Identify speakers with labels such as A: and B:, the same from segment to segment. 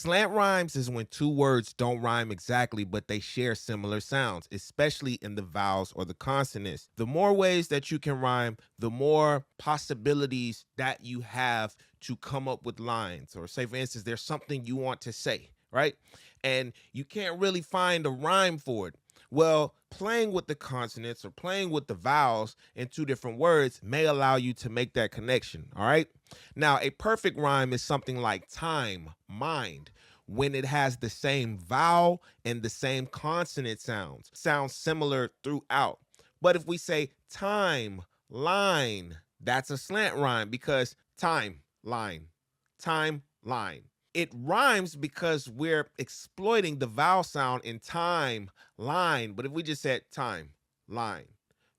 A: Slant rhymes is when two words don't rhyme exactly, but they share similar sounds, especially in the vowels or the consonants. The more ways that you can rhyme, the more possibilities that you have to come up with lines. Or say, for instance, there's something you want to say, right? And you can't really find a rhyme for it. Well, playing with the consonants or playing with the vowels in two different words may allow you to make that connection, all right? Now, a perfect rhyme is something like time, mind, when it has the same vowel and the same consonant sounds similar throughout. But if we say time, line, that's a slant rhyme because time, line, it rhymes because we're exploiting the vowel sound in time, line. But if we just said time, line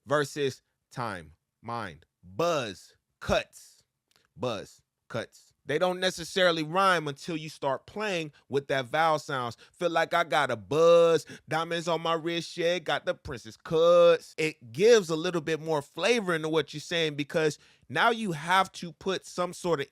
A: versus time, mind, buzz, cuts. They don't necessarily rhyme until you start playing with that vowel sounds. Feel like I got a buzz, diamonds on my wrist, yeah, got the princess cuts. It gives a little bit more flavor into what you're saying because now you have to put some sort of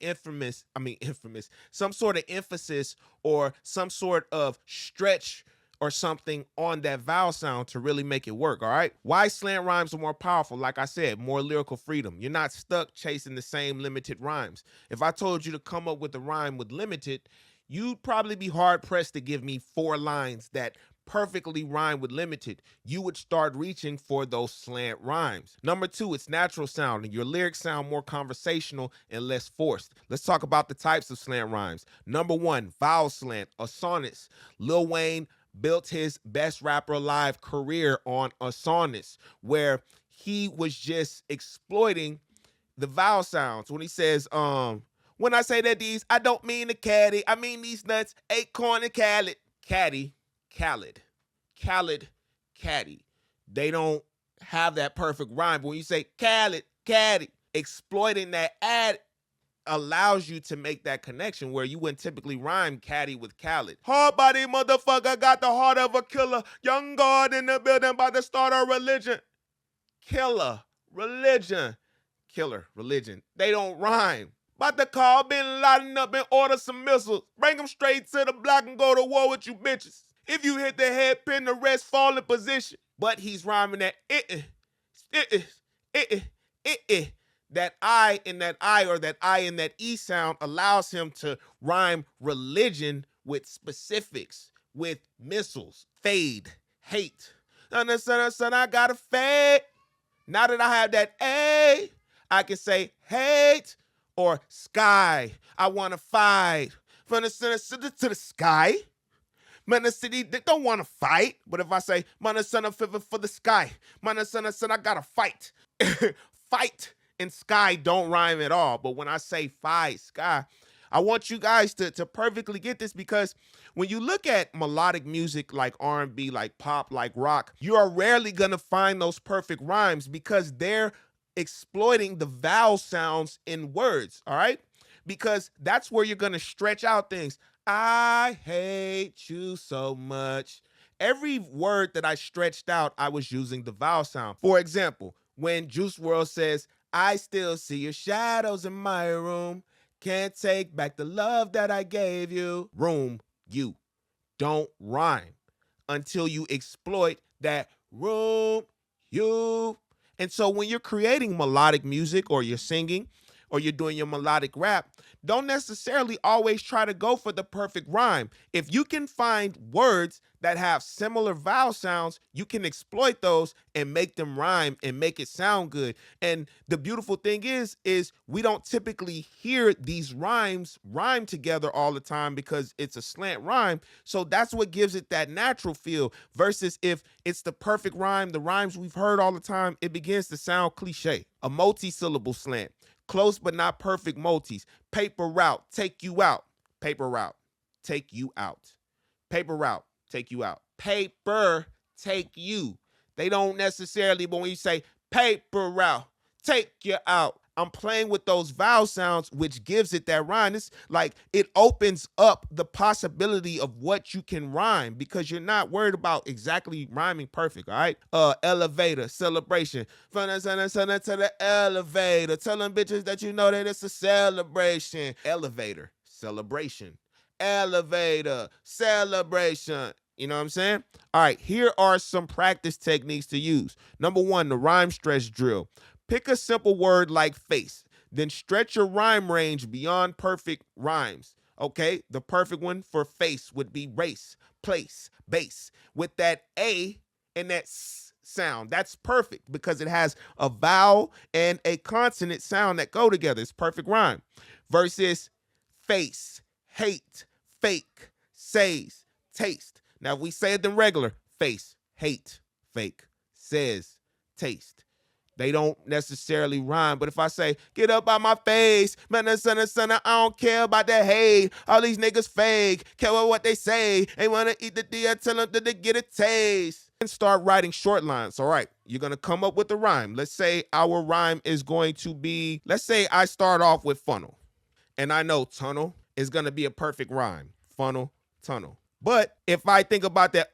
A: some sort of emphasis or some sort of stretch or something on that vowel sound to really make it work, all right? Why slant rhymes are more powerful? Like I said, more lyrical freedom. You're not stuck chasing the same limited rhymes. If I told you to come up with a rhyme with limited, you'd probably be hard-pressed to give me 4 lines that perfectly rhyme with limited. You would start reaching for those slant rhymes. Number 2, it's natural sounding. Your lyrics sound more conversational and less forced. Let's talk about the types of slant rhymes. Number 1, vowel slant, a sonnet. Lil Wayne built his best rapper alive career on a sonnet where he was just exploiting the vowel sounds. When he says, when I say that these, I don't mean the caddy, I mean these nuts, acorn and Khaled. Caddy, Khaled, caddy. They don't have that perfect rhyme. But when you say Khaled, caddy, exploiting that ad allows you to make that connection where you wouldn't typically rhyme caddy with Khaled. Hard body motherfucker got the heart of a killer. Young God in the building about to start a religion. Killer, religion. Killer, religion. They don't rhyme. About to call Bin Laden up and order some missiles. Bring them straight to the block and go to war with you bitches. If you hit the head pin, the rest fall in position. But he's rhyming that that I in that I or that I in that E sound allows him to rhyme religion with specifics, with missiles, fade, hate. Son, I gotta fade. Now that I have that A, I can say hate or sky. I wanna fight. From the center to the sky. Man, the city, they don't want to fight. But if I say, man, the son of fever for the sky. Man, the son, I gotta fight. Fight and sky don't rhyme at all. But when I say fight, sky, I want you guys to perfectly get this because when you look at melodic music like R&B, like pop, like rock, you are rarely going to find those perfect rhymes because they're exploiting the vowel sounds in words, all right? Because that's where you're going to stretch out things. I hate you so much. Every word that I stretched out, I was using the vowel sound. For example, when Juice WRLD says, I still see your shadows in my room, can't take back the love that I gave you. Room, you. Don't rhyme until you exploit that room, you. And so when you're creating melodic music or you're singing, or you're doing your melodic rap, don't necessarily always try to go for the perfect rhyme. If you can find words that have similar vowel sounds, you can exploit those and make them rhyme and make it sound good. And the beautiful thing is we don't typically hear these rhymes rhyme together all the time because it's a slant rhyme. So that's what gives it that natural feel versus if it's the perfect rhyme, the rhymes we've heard all the time, it begins to sound cliche. A multi-syllable slant. Close but not perfect multis. Paper route, take you out. Paper route, take you out. Paper route, take you out. Paper, take you. They don't necessarily, but when you say paper route, take you out, I'm playing with those vowel sounds, which gives it that rhyme. It's like it opens up the possibility of what you can rhyme because you're not worried about exactly rhyming perfect, all right? Elevator, celebration. From the center to the elevator. Telling bitches that you know that it's a celebration. Elevator, celebration. elevator, celebration. You know what I'm saying? All right, here are some practice techniques to use. Number one, the rhyme stretch drill. Pick a simple word like face, then stretch your rhyme range beyond perfect rhymes. Okay, the perfect one for face would be race, place, base, with that A and that S sound. That's perfect because it has a vowel and a consonant sound that go together. It's perfect rhyme. Versus face, hate, fake, says, taste. Now, if we say it in regular, face, hate, fake, says, taste. They don't necessarily rhyme. But if I say, get up out my face, man, I don't care about that hate. All these niggas fake, care about what they say. They want to eat the D, I tell them that they get a taste. And start writing short lines. All right, you're going to come up with a rhyme. Let's say our rhyme is going to be, let's say I start off with funnel. And I know tunnel is going to be a perfect rhyme. Funnel, tunnel. But if I think about that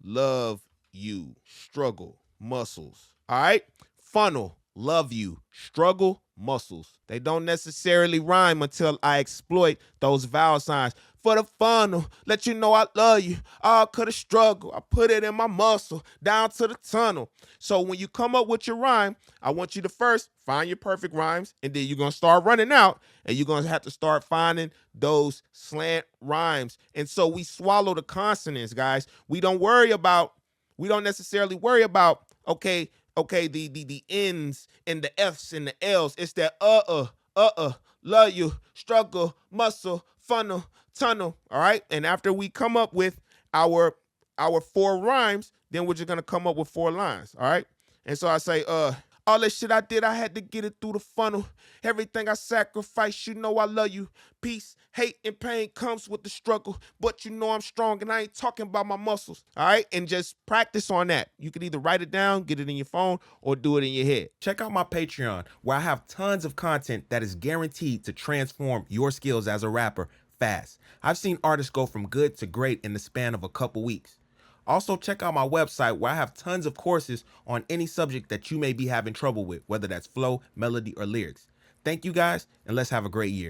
A: love you, struggle, muscles. All right? Funnel, love you, struggle, muscles. They don't necessarily rhyme until I exploit those vowel signs. For the funnel, let you know I love you. I could have struggled. I put it in my muscle, down to the tunnel. So when you come up with your rhyme, I want you to first find your perfect rhymes, and then you're going to start running out, and you're going to have to start finding those slant rhymes. And so we swallow the consonants, guys. We don't necessarily worry about, okay, the N's and the F's and the L's. It's that love you, struggle, muscle, funnel, tunnel. All right. And after we come up with our 4 rhymes, then we're just gonna come up with 4 lines. All right. And so I say, all that shit I did, I had to get it through the funnel. Everything I sacrificed, you know I love you. Peace, hate, and pain comes with the struggle, but you know I'm strong, and I ain't talking about my muscles. All right? And just practice on that. You can either write it down, get it in your phone, or do it in your head.
B: Check out my Patreon, where I have tons of content that is guaranteed to transform your skills as a rapper fast. I've seen artists go from good to great in the span of a couple weeks. Also, check out my website, where I have tons of courses on any subject that you may be having trouble with, whether that's flow, melody, or lyrics. Thank you guys, and let's have a great year.